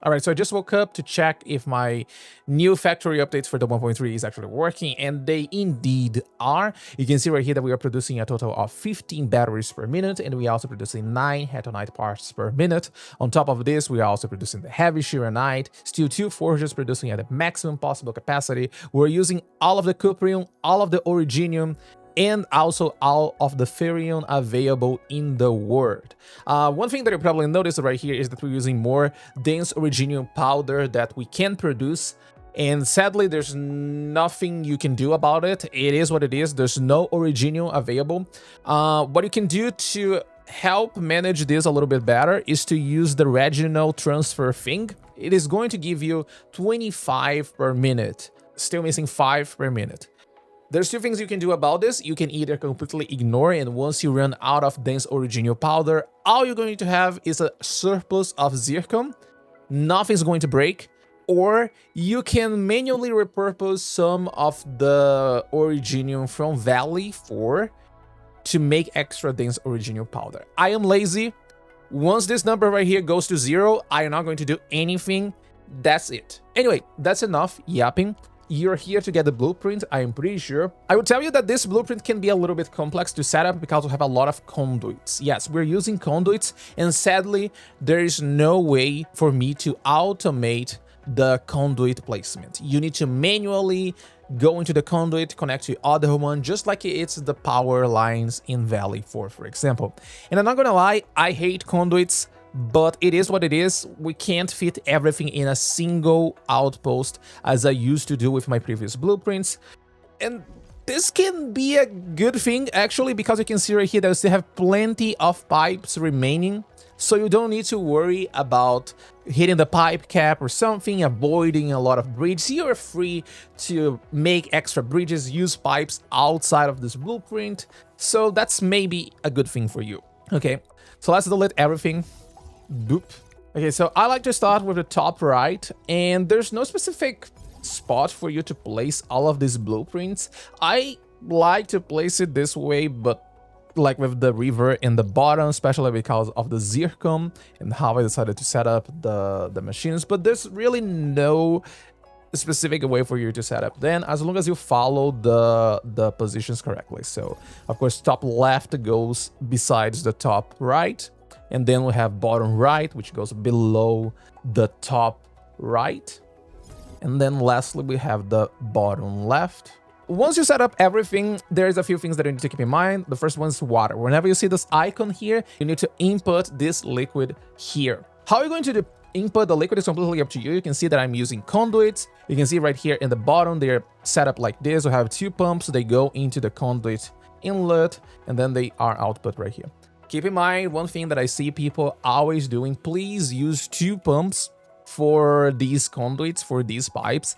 All right, so I just woke up to check if my new factory updates for the 1.3 is actually working, and they indeed are. You can see right here that we are producing a total of 15 batteries per minute, and we are also producing 9 Hetonite parts per minute. On top of this, we are also producing the heavy Shearonite, still 2 forges producing at the maximum possible capacity. We're using all of the Cuprium, all of the Originium, and also all of the Therion available in the world. One thing that you probably noticed right here is that we're using more dense Originium powder that we can produce, and sadly there's nothing you can do about it. It is what it is. There's no Originium available. What you can do to help manage this a little bit better is to use the regional transfer thing. It is going to give you 25 per minute, still missing 5 per minute. There's two things you can do about this. You can either completely ignore, and once you run out of dense Originium powder, all you're going to have is a surplus of Xircon. Nothing's going to break. Or you can manually repurpose some of the Originium from Valley 4 to make extra dense Originium powder. I am lazy. Once this number right here goes to 0, I am not going to do anything. That's it. Anyway, that's enough yapping. You're here to get the blueprint, I am pretty sure. I would tell you that this blueprint can be a little bit complex to set up because we have a lot of conduits. Yes, we're using conduits, and sadly, there is no way for me to automate the conduit placement. You need to manually go into the conduit, connect to other one, just like it's the power lines in Valley 4, for example. And I'm not gonna lie, I hate conduits, but it is what it is. We can't fit everything in a single outpost as I used to do with my previous blueprints. And this can be a good thing, actually, because you can see right here that we still have plenty of pipes remaining. So you don't need to worry about hitting the pipe cap or something, avoiding a lot of bridges. You're free to make extra bridges, use pipes outside of this blueprint. So that's maybe a good thing for you. Okay, so let's delete everything. Boop. Okay, so I like to start with the top right, and there's no specific spot for you to place all of these blueprints. I like to place it this way, but like with the river in the bottom, especially because of the Xircon and how I decided to set up the machines, but there's really no specific way for you to set up then, as long as you follow the positions correctly. So of course top left goes besides the top right, and then we have bottom right, which goes below the top right. And then lastly, we have the bottom left. Once you set up everything, there's a few things that you need to keep in mind. The first one is water. Whenever you see this icon here, you need to input this liquid here. How are you going to input the liquid is completely up to you. You can see that I'm using conduits. You can see right here in the bottom, they're set up like this. We have 2 pumps. They go into the conduit inlet, and then they are output right here. Keep in mind, one thing that I see people always doing, please use 2 pumps for these conduits, for these pipes,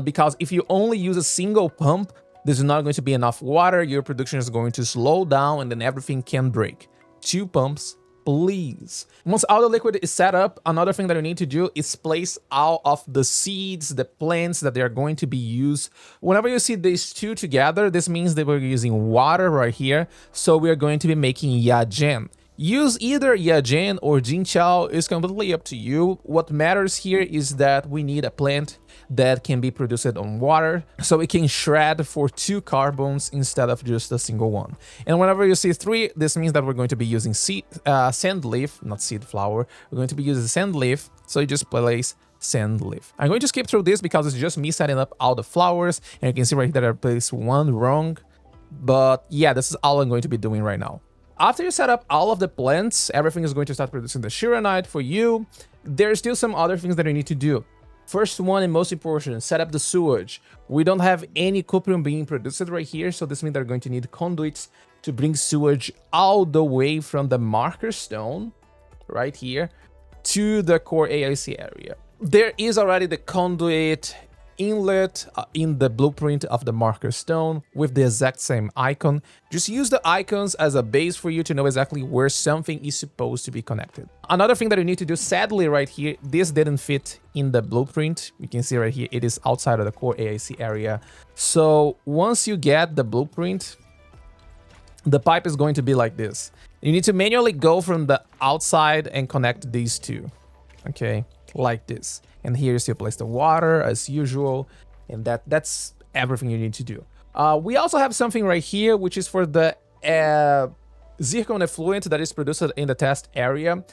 because if you only use a single pump, there's not going to be enough water, your production is going to slow down, and then everything can break. 2 pumps, please. Once all the liquid is set up, another thing that you need to do is place all of the seeds, the plants that they are going to be used. Whenever you see these 2 together, this means that we're using water right here, so we are going to be making Yagen. Use either Yagen or Jinchao, is completely up to you. What matters here is that we need a plant that can be produced on water, so it can shred for 2 carbons instead of just a single one. And whenever you see 3, this means that we're going to be using sand leaf, not seed flower. We're going to be using sand leaf, so you just place sand leaf. I'm going to skip through this because it's just me setting up all the flowers, and you can see right here that I placed 1 wrong. But yeah, this is all I'm going to be doing right now. After you set up all of the plants, everything is going to start producing the Shearonite for you. There's still some other things that you need to do. First one and most important, set up the sewage. We don't have any Cuprium being produced right here, so this means they're going to need conduits to bring sewage all the way from the marker stone, right here, to the core AIC area. There is already the conduit inlet in the blueprint of the marker stone with the exact same icon. Just use the icons as a base for you to know exactly where something is supposed to be connected. Another thing that you need to do, sadly right here, this didn't fit in the blueprint. You can see right here, it is outside of the core AIC area. So once you get the blueprint, the pipe is going to be like this. You need to manually go from the outside and connect these 2. Okay, like this. And here you still place the water as usual, and that's everything you need to do. We also have something right here, which is for the zircon effluent that is produced in the test area.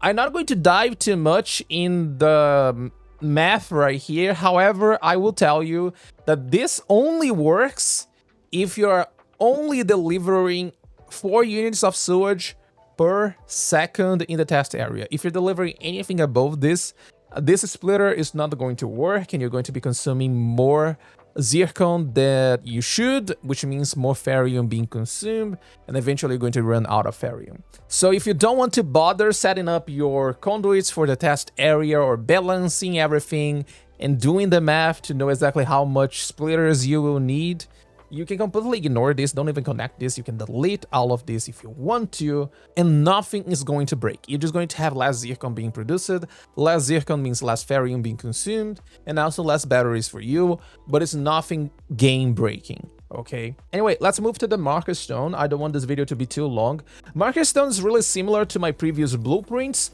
I'm not going to dive too much in the math right here. However, I will tell you that this only works if you're only delivering 4 units of sewage per second in the test area. If you're delivering anything above this, this splitter is not going to work, and you're going to be consuming more zircon that you should, which means more ferrium being consumed, and eventually you're going to run out of ferrium. So if you don't want to bother setting up your conduits for the test area or balancing everything and doing the math to know exactly how much splitters you will need, you can completely ignore this. Don't even connect this. You can delete all of this if you want to, and nothing is going to break. You're just going to have less zircon being produced. Less zircon means less ferrium being consumed, and also less batteries for you, but it's nothing game breaking. Okay. Anyway, let's move to the marker stone. I don't want this video to be too long. Marker stone is really similar to my previous blueprints.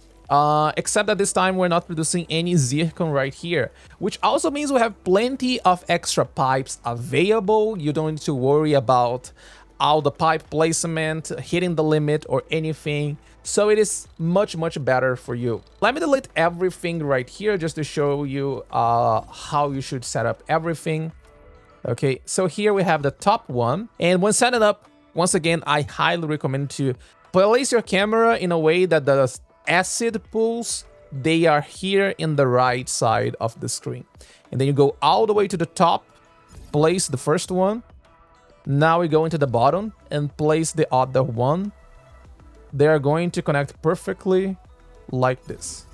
Except that this time we're not producing any zircon right here, which also means we have plenty of extra pipes available. You don't need to worry about all the pipe placement, hitting the limit or anything. So it is much better for you. Let me delete everything right here just to show you how you should set up everything. Okay, so here we have the top one, and when setting up, once again, I highly recommend to place your camera in a way that the acid pools, they are here in the right side of the screen. And then you go all the way to the top, place the first one. Now we go into the bottom and place the other one. They are going to connect perfectly like this.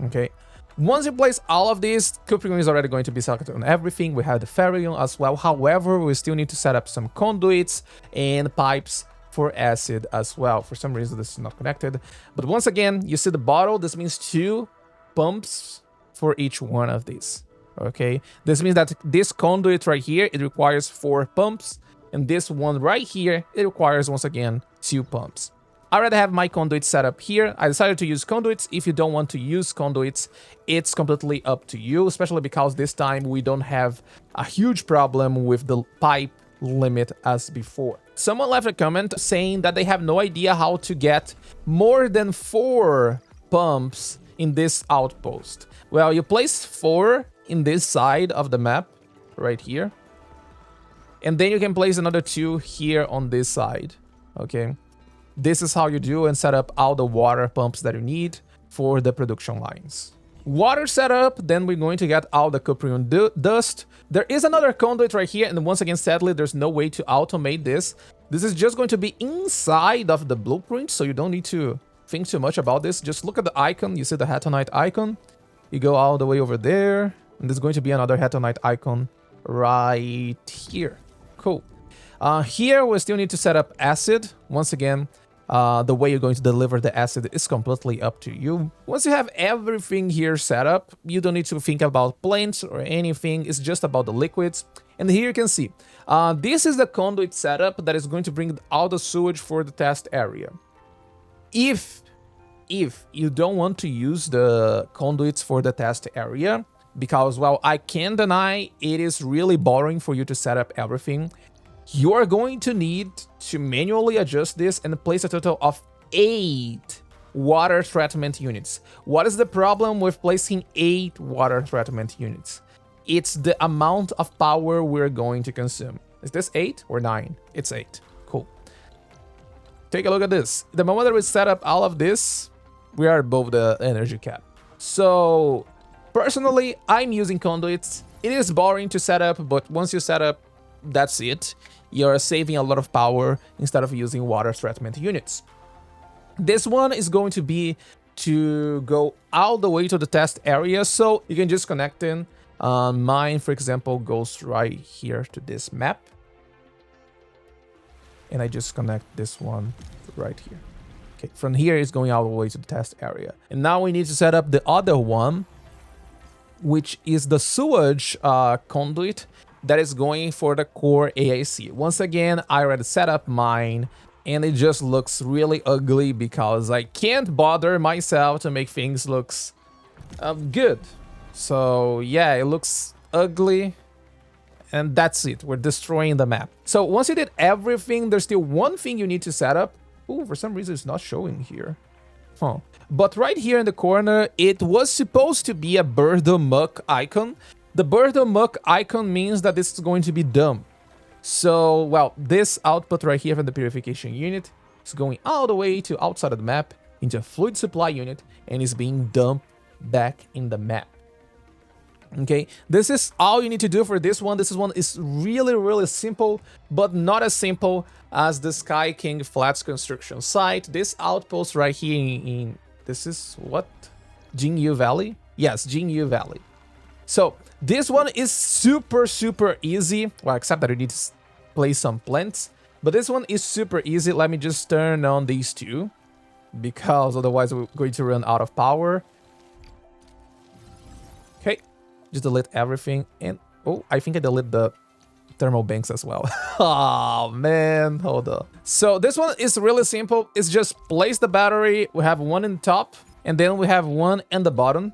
Okay. Once you place all of these, Cuprium is already going to be selected on everything. We have the ferrium as well. However, we still need to set up some conduits and pipes for acid as well. For some reason, this is not connected. But once again, you see the bottle. This means 2 pumps for each one of these. Okay. This means that this conduit right here, it requires 4 pumps. And this one right here, it requires, once again, 2 pumps. I already have my conduit set up here. I decided to use conduits. If you don't want to use conduits, it's completely up to you, especially because this time we don't have a huge problem with the pipe limit as before. Someone left a comment saying that they have no idea how to get more than 4 pumps in this outpost. Well, you place 4 in this side of the map, right here. And then you can place another 2 here on this side, okay? This is how you do and set up all the water pumps that you need for the production lines. Water setup, then we're going to get all the cuprium dust. There is another conduit right here, and once again, sadly, there's no way to automate this. This is just going to be inside of the blueprint, so you don't need to think too much about this. Just look at the icon. You see the Hetonite icon. You go all the way over there, and there's going to be another Hetonite icon right here. Cool. Here, we still need to set up acid. Once again, the way you're going to deliver the acid is completely up to you. Once you have everything here set up, you don't need to think about plants or anything. It's just about the liquids. And here you can see, this is the conduit setup that is going to bring all the sewage for the test area. If you don't want to use the conduits for the test area, because, well, I can't deny it is really boring for you to set up everything, you are going to need to manually adjust this and place a total of 8 water treatment units. What is the problem with placing 8 water treatment units? It's the amount of power we're going to consume. Is this 8 or 9? It's 8. Cool. Take a look at this. The moment that we set up all of this, we are above the energy cap. So, personally, I'm using conduits. It is boring to set up, but once you set up, that's it. You're saving a lot of power instead of using water treatment units. This one is going to be to go all the way to the test area, so you can just connect in. Mine, for example, goes right here to this map. And I just connect this one right here. Okay, from here it's going all the way to the test area. And now we need to set up the other one, which is the sewage conduit that is going for the core AIC. Once again, I already set up mine, and it just looks really ugly because I can't bother myself to make things look Good. So yeah, it looks ugly. And that's it. We're destroying the map. So once you did everything, there's still one thing you need to set up. Oh, for some reason it's not showing here. Huh. But right here in the corner, it was supposed to be a Birdo Muck icon. The Birdo Muck icon means that this is going to be dumped. So, well, this output right here from the purification unit is going all the way to outside of the map into a fluid supply unit and is being dumped back in the map. Okay, this is all you need to do for this one. This one is really simple, but not as simple as the Sky King Flats construction site. This outpost right here in this is what? Jingyu Valley? Yes, Jingyu Valley. So this one is super easy. Well, except that you need to place some plants. But this one is super easy. Let me just turn on these two, because otherwise we're going to run out of power. Okay, just delete everything. And oh, I think I delete the thermal banks as well. Oh man, hold on. So this one is really simple. It's just place the battery. We have one in the top, and then we have one in the bottom.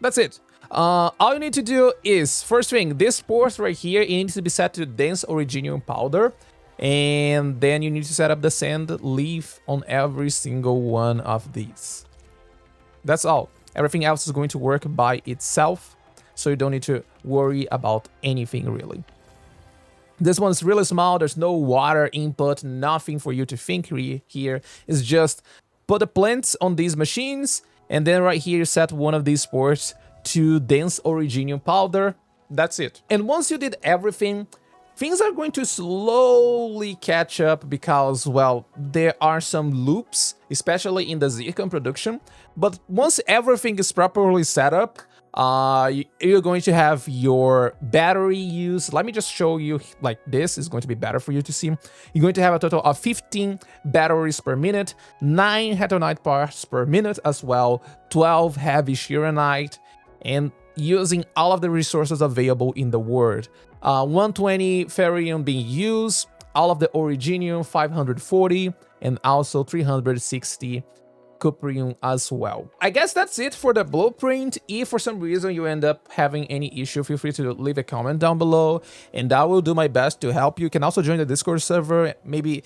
That's it. All you need to do is, first thing, this port right here, it needs to be set to dense Originium Powder. And then you need to set up the sand leaf on every single one of these. That's all. Everything else is going to work by itself, so you don't need to worry about anything really. This one's really small. There's no water input, nothing for you to think here. It's just put the plants on these machines, and then right here set one of these ports to dense Originium Powder. That's it. And once you did everything, things are going to slowly catch up because, well, there are some loops, especially in the Xircon production. But once everything is properly set up, you're going to have your battery use. Let me just show you like this. Is going to be better for you to see. You're going to have a total of 15 batteries per minute, 9 Hetonite parts per minute as well, 12 heavy Chironite, and using all of the resources available in the world. 120 Ferrium being used, all of the Originium 540, and also 360 Cuprium as well. I guess that's it for the blueprint. If for some reason you end up having any issue, feel free to leave a comment down below, and I will do my best to help you. You can also join the Discord server. Maybe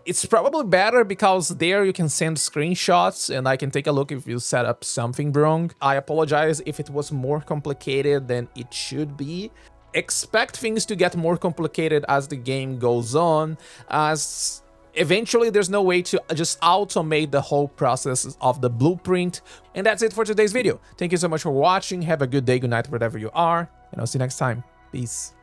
it's probably better because there you can send screenshots and I can take a look if you set up something wrong. I apologize if it was more complicated than it should be. Expect things to get more complicated as the game goes on, as eventually there's no way to just automate the whole process of the blueprint. And that's it for today's video. Thank you so much for watching. Have a good day, good night, wherever you are, and I'll see you next time. Peace.